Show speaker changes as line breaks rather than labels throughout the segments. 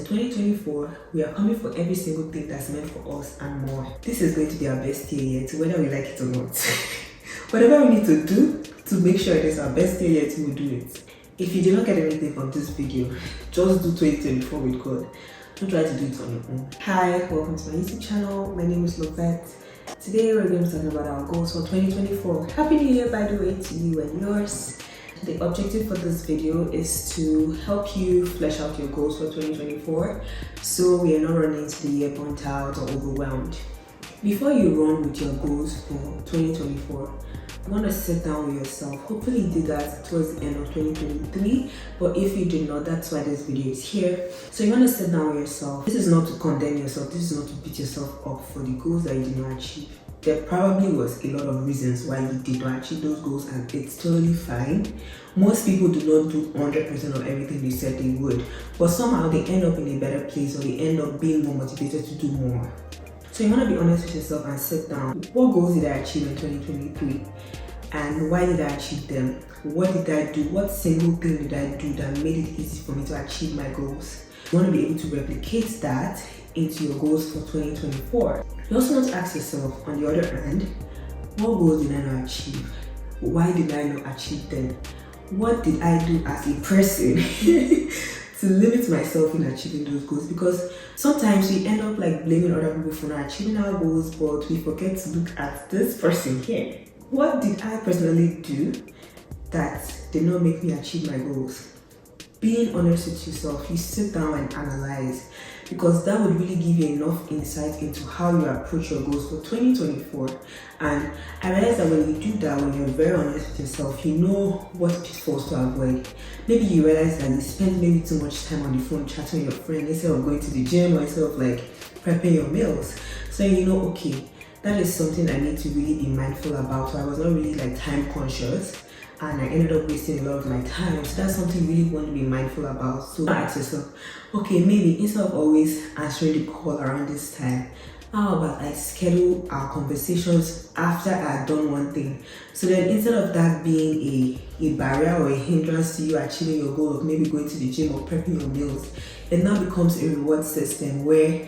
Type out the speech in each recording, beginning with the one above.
In 2024, we are coming for every single thing that's meant for us and more. This is going to be our best year yet, whether we like it or not. Whatever we need to do to make sure it is our best year yet, we will do it. If you did not get anything from this video, just do 2024 with God. Don't try to do it on your own. Hi, welcome to my YouTube channel. My name is Lovette. Today we're going to talk about our goals for 2024. Happy New Year, by the way, to you and yours. The objective for this video is to help you flesh out your goals for 2024 so we are not running into the year burnt out or overwhelmed. Before you run with your goals for 2024, you want to sit down with yourself. Hopefully you did that towards the end of 2023, but if you did not, that's why this video is here. So you want to sit down with yourself. This is not to condemn yourself, this is not to beat yourself up for the goals that you did not achieve. There probably was a lot of reasons why you did not achieve those goals, and it's totally fine. Most people do not do 100% of everything they said they would, but somehow they end up in a better place, or they end up being more motivated to do more. So you want to be honest with yourself and sit down. What goals did I achieve in 2023? And why did I achieve them? What did I do? What single thing did I do that made it easy for me to achieve my goals? You want to be able to replicate that into your goals for 2024. You also want to ask yourself, on the other hand, what goals did I not achieve? Why did I not achieve them? What did I do as a person to limit myself in achieving those goals? Because sometimes we end up like blaming other people for not achieving our goals, but we forget to look at this person here. What did I personally do that did not make me achieve my goals? Being honest with yourself, you sit down and analyze, because that would really give you enough insight into how you approach your goals for 2024. And I realize that when you do that, when you're very honest with yourself, you know what pitfalls to avoid. Maybe you realize that you spend maybe too much time on the phone chatting with your friend instead of going to the gym, or instead of like prepping your meals. So you know, okay, that is something I need to really be mindful about. So I was not really like time conscious, and I ended up wasting a lot of my time. So that's something you really want to be mindful about. So ask yourself, okay, maybe instead of always answering the call around this time, how about I schedule our conversations after I've done one thing? So then instead of that being a barrier or a hindrance to you achieving your goal of maybe going to the gym or prepping your meals, it now becomes a reward system where,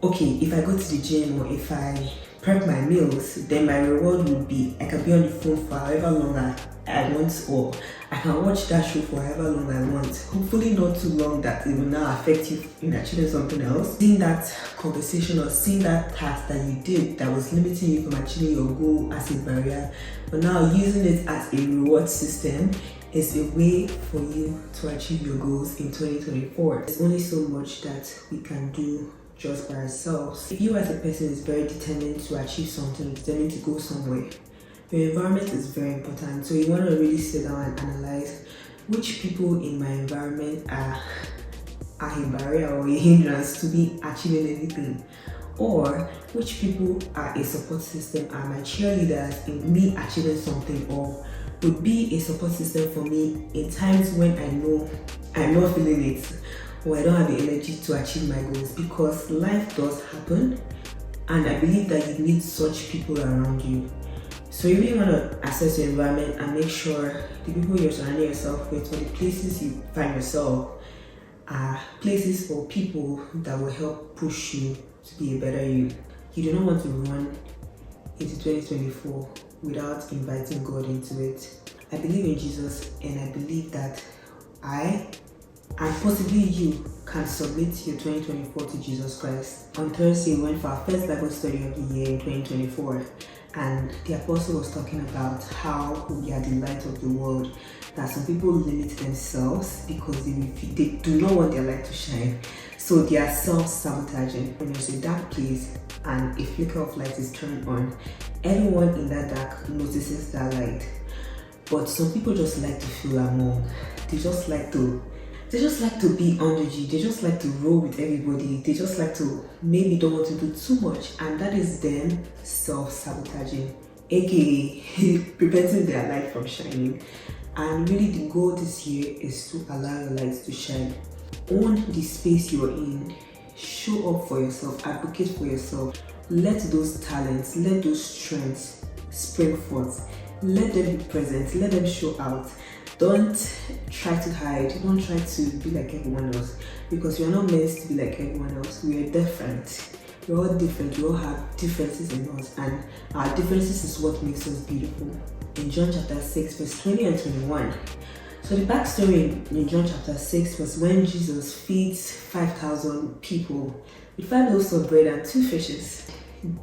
okay, if I go to the gym or if I prep my meals, then my reward would be I can be on the phone for however long I want, or I can watch that show for however long I want. Hopefully not too long that it will now affect you in achieving something else. Seeing that conversation or seeing that task that you did that was limiting you from achieving your goal as a barrier, but now using it as a reward system is a way for you to achieve your goals in 2024. There's only so much that we can do just by ourselves. If you as a person is very determined to achieve something, determined to go somewhere, your environment is very important. So you want to really sit down and analyze which people in my environment are a barrier or a hindrance to me achieving anything, or which people are a support system, are my cheerleaders in me achieving something, or would be a support system for me in times when I know I'm not feeling it, or I don't have the energy to achieve my goals. Because life does happen, and I believe that you need such people around you. So you really want to assess your environment and make sure the people you're surrounding yourself with, or the places you find yourself, are places for people that will help push you to be a better you. You do not want to run into 2024 without inviting God into it. I believe in Jesus, and I believe that I, and possibly you, can submit your 2024 to Jesus Christ. On Thursday, we went for our first Bible study of the year in 2024. And the apostle was talking about how we are the light of the world, that some people limit themselves because they do not want their light to shine. So they are self-sabotaging. When there's a dark place and a flicker of light is turned on, everyone in that dark notices that light. But some people just like to feel among. They just like to be under you. They just like to roll with everybody. They just like to maybe don't want to do too much, and that is them self-sabotaging, aka preventing their light from shining. And really the goal this year is to allow your light to shine. Own the space you're in. Show up for yourself. Advocate for yourself. Let those talents, let those strengths spring forth. Let them be present. Let them show out. Don't try to hide. Don't try to be like everyone else. because we are not meant to be like everyone else. We are different. We're all different. We all have differences in us, and our differences is what makes us beautiful. In John chapter 6, verse 20 and 21. So the backstory in John chapter 6 was when Jesus feeds 5,000 people with 5 loaves of bread and 2 fishes.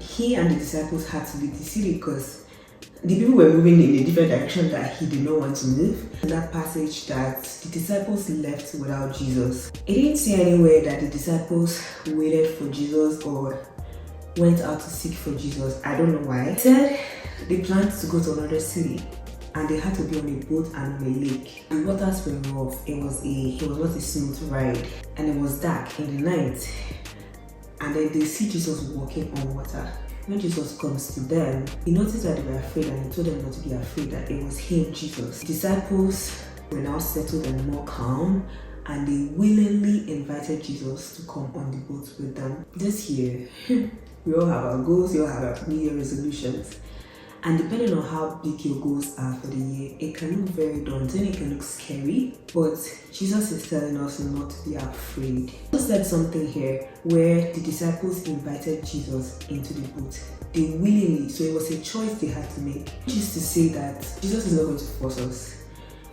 He and the disciples had to leave the city because the people were moving in a different direction that he did not want to move. In that passage that the disciples left without Jesus. It didn't say anywhere that the disciples waited for Jesus or went out to seek for Jesus. I don't know why. It said they planned to go to another city and they had to be on a boat and on a lake. The waters were rough. It was not a smooth ride, and it was dark in the night. And then they see Jesus walking on water. When Jesus comes to them, he noticed that they were afraid, and he told them not to be afraid, that it was him, Jesus. The disciples were now settled and more calm, and they willingly invited Jesus to come on the boat with them. This year, we all have our goals, we all have our New Year resolutions. And depending on how big your goals are for the year, it can look very daunting, it can look scary, but Jesus is telling us not to be afraid. Jesus said something here where the disciples invited Jesus into the boat. They willingly, so it was a choice they had to make. Which is to say that Jesus is not going to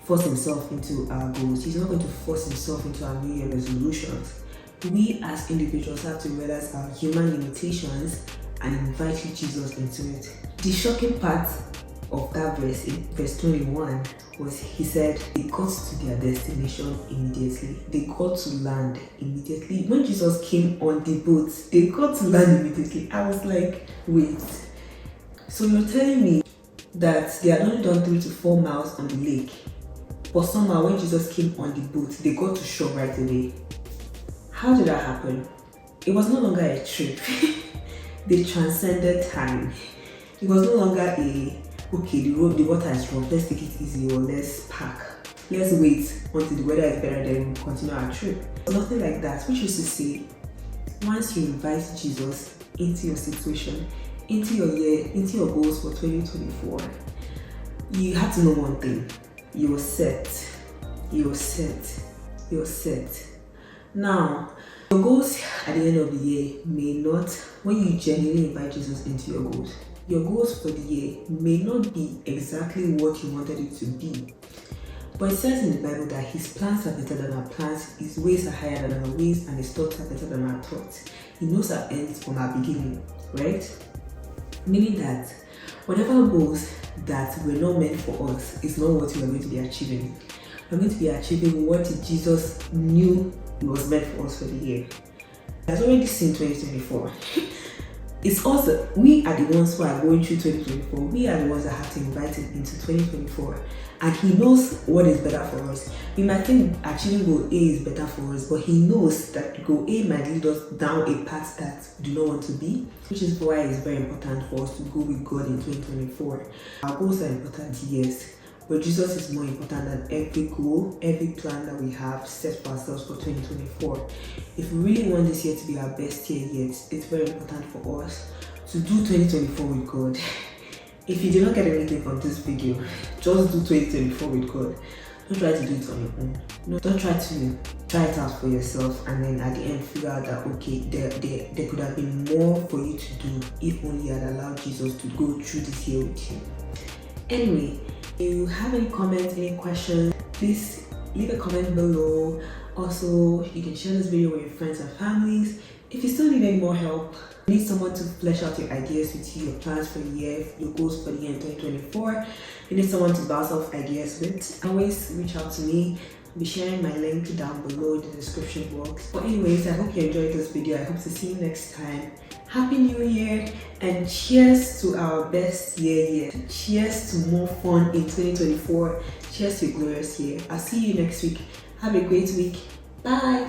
force himself into our goals. He's not going to force himself into our New Year resolutions. We as individuals have to realize our human limitations and invite Jesus into it. The shocking part of that verse, in verse 21, was he said they got to their destination immediately. They got to land immediately. When Jesus came on the boat, they got to land immediately. I was like, wait. So you're telling me that they had only done 3 to 4 miles on the lake, but somehow when Jesus came on the boat, they got to shore right away. How did that happen? It was no longer a trip. They transcended time. It was no longer the water is rough, let's take it easy, or let's park. Let's wait until the weather is better, then we'll continue our trip. Nothing like that, which is to say, once you invite Jesus into your situation, into your year, into your goals for 2024, you have to know one thing. You're set. You're set. You're set. Now, your goals at the end of the year may not, when you genuinely invite Jesus into your goals, your goals for the year may not be exactly what you wanted it to be. But it says in the Bible that his plans are better than our plans, his ways are higher than our ways, and his thoughts are better than our thoughts. He knows our ends from our beginning, right? Meaning that whatever goals that were not meant for us is not what we are going to be achieving. We're going to be achieving what Jesus knew was meant for us for the year. That's already seen 2024. It's also, we are the ones who are going through 2024. We are the ones that have to invite him into 2024. And he knows what is better for us. We might think achieving goal A is better for us, but he knows that goal A might lead us down a path that we do not want to be, which is why it's very important for us to go with God in 2024. Our goals are important, yes, but Jesus is more important than every goal, every plan that we have set for ourselves for 2024. If we really want this year to be our best year yet, it's very important for us to do 2024 with God. If you did not get anything from this video, just do 2024 with God. Don't try to do it on your own. No, don't try it out for yourself, and then at the end figure out that okay, there could have been more for you to do if only you had allowed Jesus to go through this year with you. Anyway, if you have any comments, any questions, please leave a comment below. Also, you can share this video with your friends and families. If you still need any more help, you need someone to flesh out your ideas with you, your plans for the year, your goals for the year in 2024, you need someone to bounce off ideas with, always reach out to me. I'll be sharing my link down below in the description box. But anyways, I hope you enjoyed this video. I hope to see you next time. Happy New Year, and cheers to our best year. Cheers to more fun in 2024. Cheers to a glorious year. I'll see you next week. Have a great week. Bye.